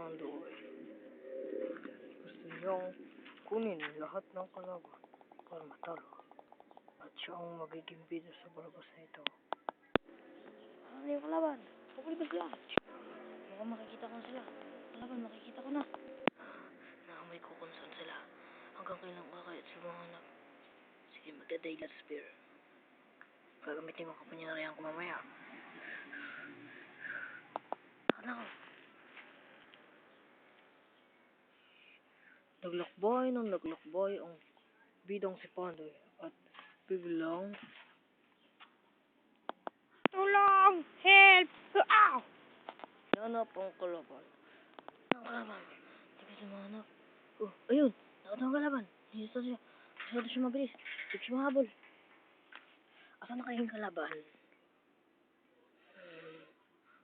Pandoy. Gusto niyang kunin lahat ng kalaban para matalo. At siya ang magiging bida sa balabas na ito. Ano yung kalaban? Pagod ba sila? Baka makikita ko na sila. Kalaban, makikita ko na. Naamoy ko kung saan sila. Hanggang kailan kakayat sila mahanap. Sige, magda-daylight spear. Gagamitin ko kapangyarihan ko mamaya. Takot na ako. Naglakbay ang bidang si Pandoy at biglang Tulong! Help! Ow! nanap ang kalaban. Ang kalaban. Hindi ko siya mahanap. Oh, ayun. Nakita ang kalaban. Hindi siya mabilis. Hindi siya mahabol. Asan na kayong kalaban?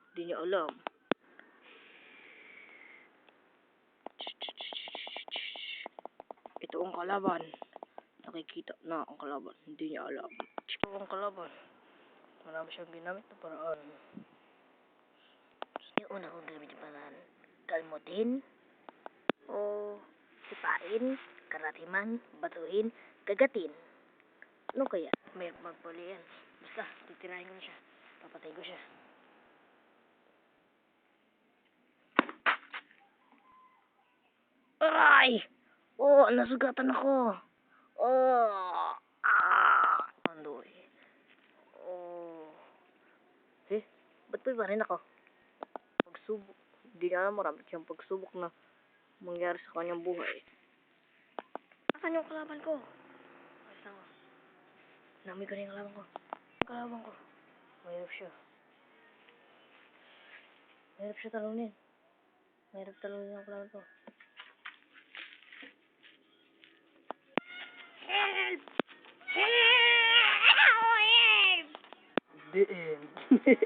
Hindi niya alam. Ito ang kalaban. Nakikita na ang kalaban. Hindi niya alam. Ito ang kalaban. Marami siyang ginamit na paraan. Yung una kong gamit yung paraan, kalmutin, o sipain, karatiman, batuhin, kagatin. Ano kaya? May magpuli yan. Basta, titirahin ko na siya. Papatay ko siya. Aray! Oh, nasugatan ako. Oh! Ah! Pandoy. Oh. Ba't pa rin ako? Pagsubok. Hindi nga marami siyang pagsubok na mangyari sa kanyang buhay. Asan yung kalaban ko? Asan ko? Nami ko na yung kalaban ko. Kalaban ko. Mahirap siya. Mahirap siya talunin. Mahirap talunin ang kalaban ko. Help! Help! Help! The end.